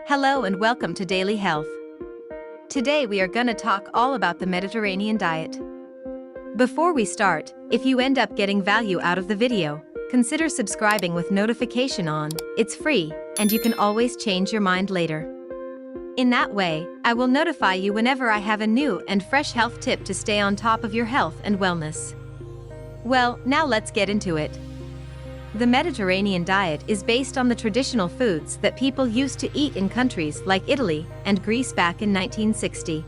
Hello and welcome to Daily Health. Today we are gonna talk all about the Mediterranean diet. Before we start, if you end up getting value out of the video, consider subscribing with notification on. It's free, and you can always change your mind later. In that way, I will notify you whenever I have a new and fresh health tip to stay on top of your health and wellness. Well, now let's get into it. The Mediterranean diet is based on the traditional foods that people used to eat in countries like Italy and Greece back in 1960.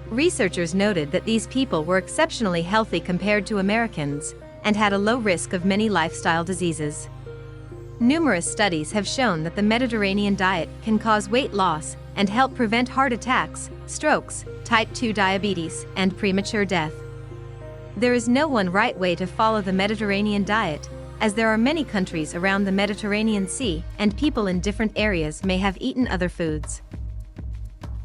Researchers noted that these people were exceptionally healthy compared to Americans and had a low risk of many lifestyle diseases. Numerous studies have shown that the Mediterranean diet can cause weight loss and help prevent heart attacks, strokes, type 2 diabetes, and premature death. There is no one right way to follow the Mediterranean diet, as there are many countries around the Mediterranean Sea and people in different areas may have eaten other foods.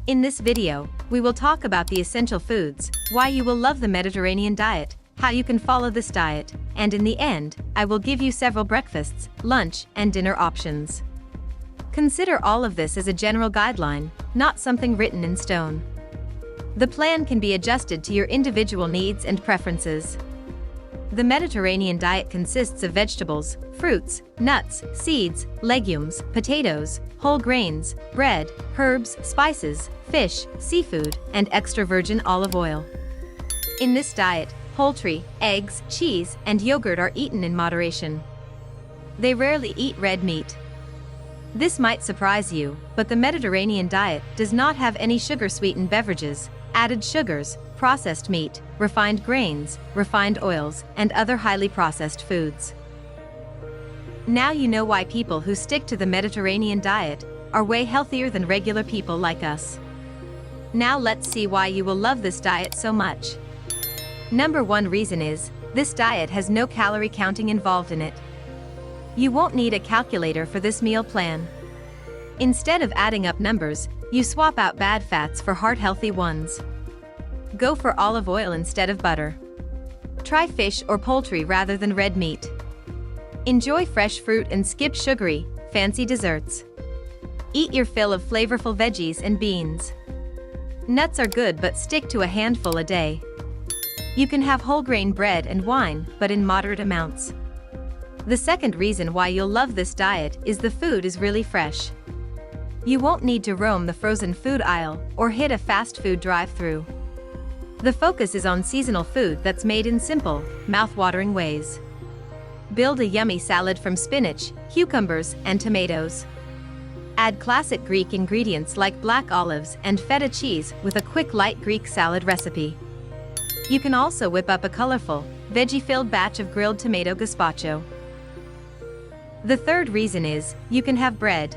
In this video, we will talk about the essential foods, why you will love the Mediterranean diet, how you can follow this diet, and in the end, I will give you several breakfasts, lunch, and dinner options. Consider all of this as a general guideline, not something written in stone. The plan can be adjusted to your individual needs and preferences. The Mediterranean diet consists of vegetables, fruits, nuts, seeds, legumes, potatoes, whole grains, bread, herbs, spices, fish, seafood, and extra virgin olive oil. In this diet, poultry, eggs, cheese, and yogurt are eaten in moderation. They rarely eat red meat. This might surprise you, but the Mediterranean diet does not have any sugar-sweetened beverages, added sugars, processed meat, refined grains, refined oils, and other highly processed foods. Now you know why people who stick to the Mediterranean diet are way healthier than regular people like us. Now let's see why you will love this diet so much. Number one reason is, this diet has no calorie counting involved in it. You won't need a calculator for this meal plan. Instead of adding up numbers, you swap out bad fats for heart-healthy ones. Go for olive oil instead of butter. Try fish or poultry rather than red meat. Enjoy fresh fruit and skip sugary, fancy desserts. Eat your fill of flavorful veggies and beans. Nuts are good, but stick to a handful a day. You can have whole grain bread and wine, but in moderate amounts. The second reason why you'll love this diet is the food is really fresh. You won't need to roam the frozen food aisle or hit a fast food drive-thru. The focus is on seasonal food that's made in simple, mouth-watering ways. Build a yummy salad from spinach, cucumbers, and tomatoes. Add classic Greek ingredients like black olives and feta cheese with a quick light Greek salad recipe. You can also whip up a colorful, veggie-filled batch of grilled tomato gazpacho. The third reason is, you can have bread.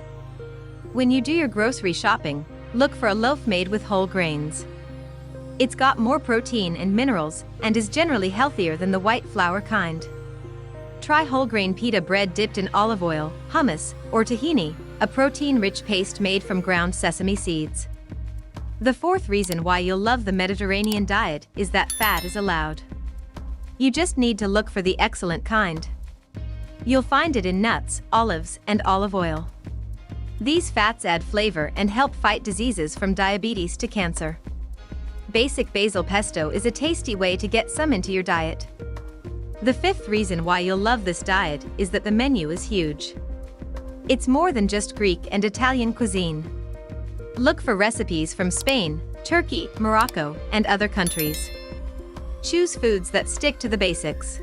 When you do your grocery shopping, look for a loaf made with whole grains. It's got more protein and minerals, and is generally healthier than the white flour kind. Try whole grain pita bread dipped in olive oil, hummus, or tahini, a protein-rich paste made from ground sesame seeds. The fourth reason why you'll love the Mediterranean diet is that fat is allowed. You just need to look for the excellent kind. You'll find it in nuts, olives, and olive oil. These fats add flavor and help fight diseases from diabetes to cancer. Basic basil pesto is a tasty way to get some into your diet. The fifth reason why you'll love this diet is that the menu is huge. It's more than just Greek and Italian cuisine. Look for recipes from Spain, Turkey, Morocco, and other countries. Choose foods that stick to the basics.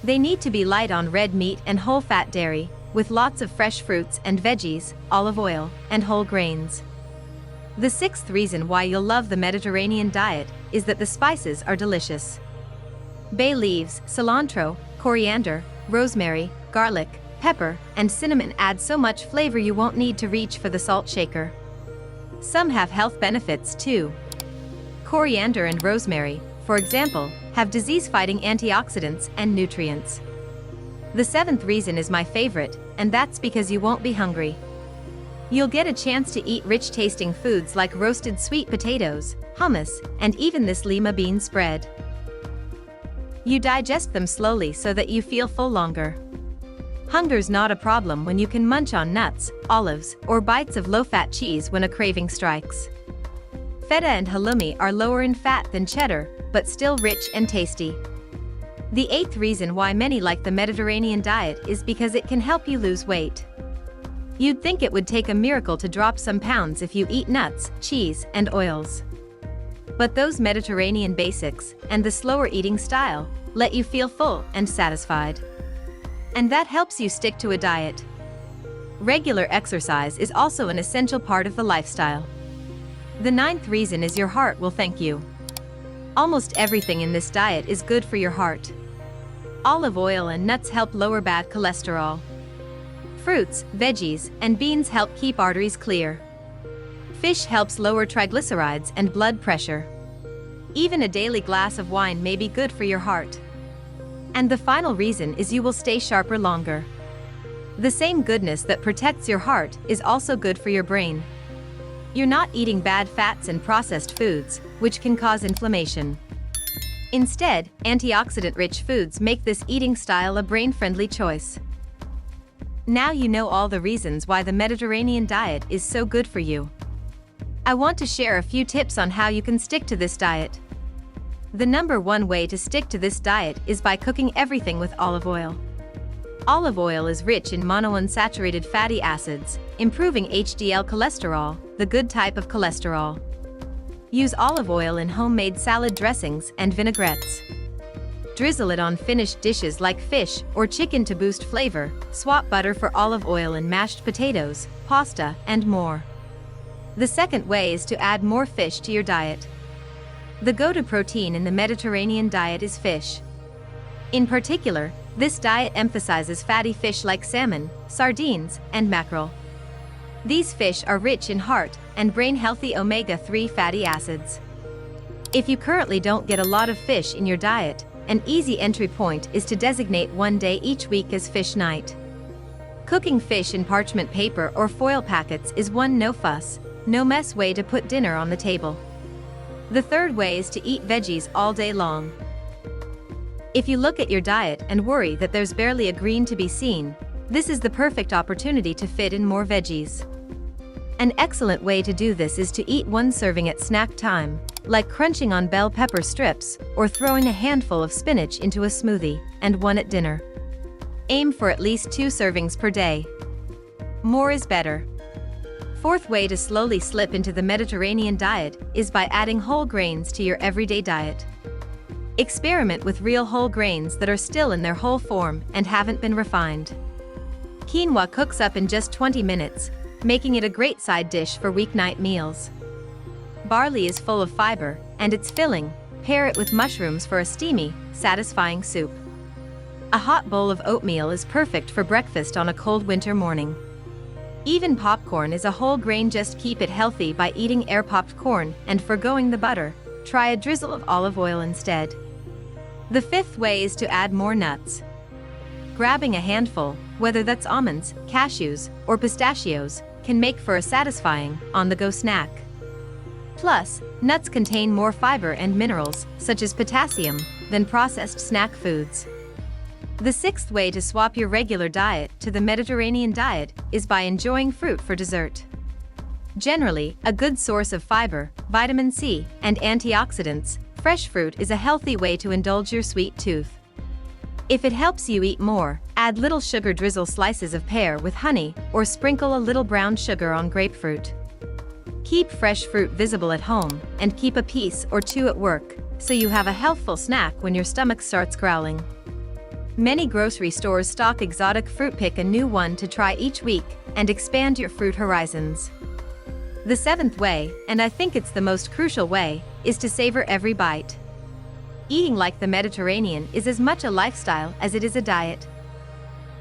They need to be light on red meat and whole-fat dairy, with lots of fresh fruits and veggies, olive oil, and whole grains. The sixth reason why you'll love the Mediterranean diet is that the spices are delicious. Bay leaves, cilantro, coriander, rosemary, garlic, pepper, and cinnamon add so much flavor you won't need to reach for the salt shaker. Some have health benefits too. Coriander and rosemary, for example, have disease-fighting antioxidants and nutrients. The seventh reason is my favorite, and that's because you won't be hungry. You'll get a chance to eat rich-tasting foods like roasted sweet potatoes, hummus, and even this lima bean spread. You digest them slowly so that you feel full longer. Hunger's not a problem when you can munch on nuts, olives, or bites of low-fat cheese when a craving strikes. Feta and halloumi are lower in fat than cheddar, but still rich and tasty. The 8th reason why many like the Mediterranean diet is because it can help you lose weight. You'd think it would take a miracle to drop some pounds if you eat nuts, cheese, and oils. But those Mediterranean basics, and the slower eating style, let you feel full and satisfied. And that helps you stick to a diet. Regular exercise is also an essential part of the lifestyle. The 9th reason is your heart will thank you. Almost everything in this diet is good for your heart. Olive oil and nuts help lower bad cholesterol. Fruits, veggies, and beans help keep arteries clear. Fish helps lower triglycerides and blood pressure. Even a daily glass of wine may be good for your heart. And the final reason is you will stay sharper longer. The same goodness that protects your heart is also good for your brain. You're not eating bad fats and processed foods, which can cause inflammation. Instead, antioxidant-rich foods make this eating style a brain-friendly choice. Now you know all the reasons why the Mediterranean diet is so good for you. I want to share a few tips on how you can stick to this diet. The number one way to stick to this diet is by cooking everything with olive oil. Olive oil is rich in monounsaturated fatty acids, improving HDL cholesterol, the good type of cholesterol. Use olive oil in homemade salad dressings and vinaigrettes. Drizzle it on finished dishes like fish or chicken to boost flavor. Swap butter for olive oil in mashed potatoes, pasta, and more. The second way is to add more fish to your diet. The go-to protein in the Mediterranean diet is fish. In particular, this diet emphasizes fatty fish like salmon, sardines, and mackerel. These fish are rich in heart and brain-healthy omega-3 fatty acids. If you currently don't get a lot of fish in your diet, an easy entry point is to designate one day each week as fish night. Cooking fish in parchment paper or foil packets is one no-fuss, no-mess way to put dinner on the table. The third way is to eat veggies all day long. If you look at your diet and worry that there's barely a green to be seen, this is the perfect opportunity to fit in more veggies. An excellent way to do this is to eat one serving at snack time, like crunching on bell pepper strips or throwing a handful of spinach into a smoothie, and one at dinner. Aim for at least 2 servings per day. More is better. Fourth way to slowly slip into the Mediterranean diet is by adding whole grains to your everyday diet. Experiment with real whole grains that are still in their whole form and haven't been refined. Quinoa cooks up in just 20 minutes, making it a great side dish for weeknight meals. Barley is full of fiber, and it's filling. Pair it with mushrooms for a steamy, satisfying soup. A hot bowl of oatmeal is perfect for breakfast on a cold winter morning. Even popcorn is a whole grain. Just keep it healthy by eating air-popped corn and forgoing the butter. Try a drizzle of olive oil instead. The fifth way is to add more nuts. Grabbing a handful, whether that's almonds, cashews, or pistachios, can make for a satisfying, on-the-go snack. Plus, nuts contain more fiber and minerals, such as potassium, than processed snack foods. The sixth way to swap your regular diet to the Mediterranean diet is by enjoying fruit for dessert. Generally, a good source of fiber, vitamin C, and antioxidants, fresh fruit is a healthy way to indulge your sweet tooth. If it helps you eat more, add little sugar. Drizzle slices of pear with honey, or sprinkle a little brown sugar on grapefruit. Keep fresh fruit visible at home, and keep a piece or two at work, so you have a healthful snack when your stomach starts growling. Many grocery stores stock exotic fruit. Pick a new one to try each week, and expand your fruit horizons. The seventh way, and I think it's the most crucial way, is to savor every bite. Eating like the Mediterranean is as much a lifestyle as it is a diet.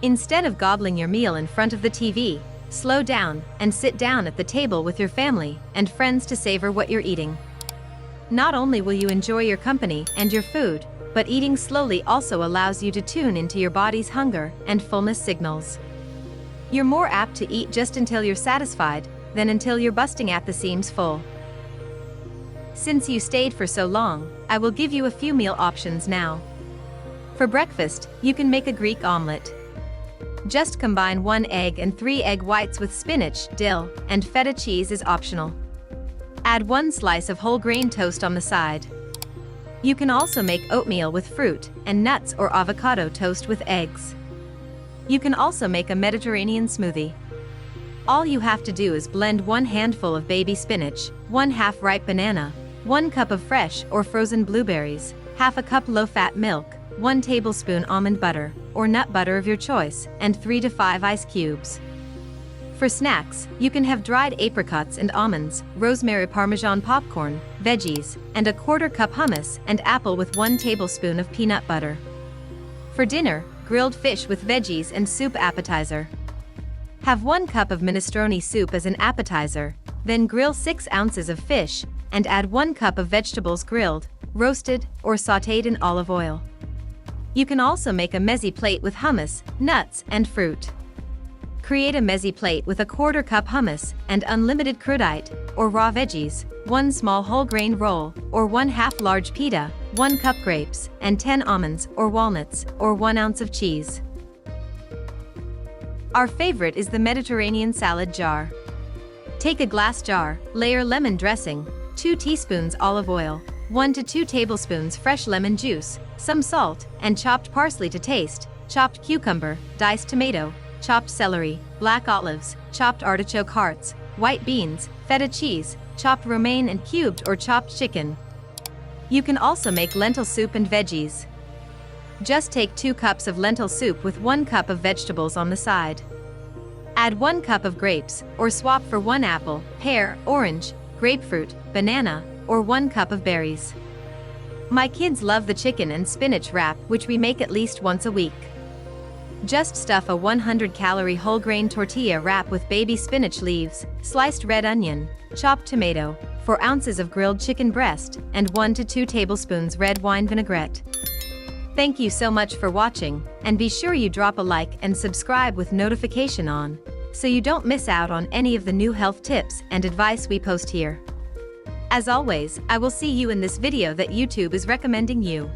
Instead of gobbling your meal in front of the TV, slow down and sit down at the table with your family and friends to savor what you're eating. Not only will you enjoy your company and your food, but eating slowly also allows you to tune into your body's hunger and fullness signals. You're more apt to eat just until you're satisfied than until you're busting at the seams full. Since you stayed for so long, I will give you a few meal options now. For breakfast, you can make a Greek omelette. Just combine 1 egg and 3 egg whites with spinach, dill, and feta cheese is optional. Add 1 slice of whole grain toast on the side. You can also make oatmeal with fruit and nuts or avocado toast with eggs. You can also make a Mediterranean smoothie. All you have to do is blend 1 handful of baby spinach, 1/2 ripe banana, 1 cup of fresh or frozen blueberries, 1/2 cup low-fat milk, 1 tablespoon almond butter or nut butter of your choice, and 3 to 5 ice cubes. For snacks, you can have dried apricots and almonds, rosemary Parmesan popcorn, veggies, and a 1/4 cup hummus and apple with 1 tablespoon of peanut butter. For dinner, grilled fish with veggies and soup appetizer. Have 1 cup of minestrone soup as an appetizer, then grill 6 ounces of fish and add 1 cup of vegetables grilled, roasted, or sautéed in olive oil. You can also make a mezze plate with hummus, nuts, and fruit. Create a mezze plate with a 1/4 cup hummus and unlimited crudite, or raw veggies, 1 small whole grain roll, or 1/2 large pita, 1 cup grapes, and 10 almonds or walnuts, or 1 ounce of cheese. Our favorite is the Mediterranean salad jar. Take a glass jar, layer lemon dressing, 2 teaspoons olive oil, 1 to 2 tablespoons fresh lemon juice, some salt, and chopped parsley to taste, chopped cucumber, diced tomato, chopped celery, black olives, chopped artichoke hearts, white beans, feta cheese, chopped romaine and cubed or chopped chicken. You can also make lentil soup and veggies. Just take 2 cups of lentil soup with 1 cup of vegetables on the side. Add 1 cup of grapes, or swap for 1 apple, pear, orange, grapefruit, banana, or 1 cup of berries. My kids love the chicken and spinach wrap, which we make at least once a week. Just stuff a 100-calorie whole grain tortilla wrap with baby spinach leaves, sliced red onion, chopped tomato, 4 ounces of grilled chicken breast, and 1 to 2 tablespoons red wine vinaigrette. Thank you so much for watching, and be sure you drop a like and subscribe with notification on, so you don't miss out on any of the new health tips and advice we post here. As always, I will see you in this video that YouTube is recommending you.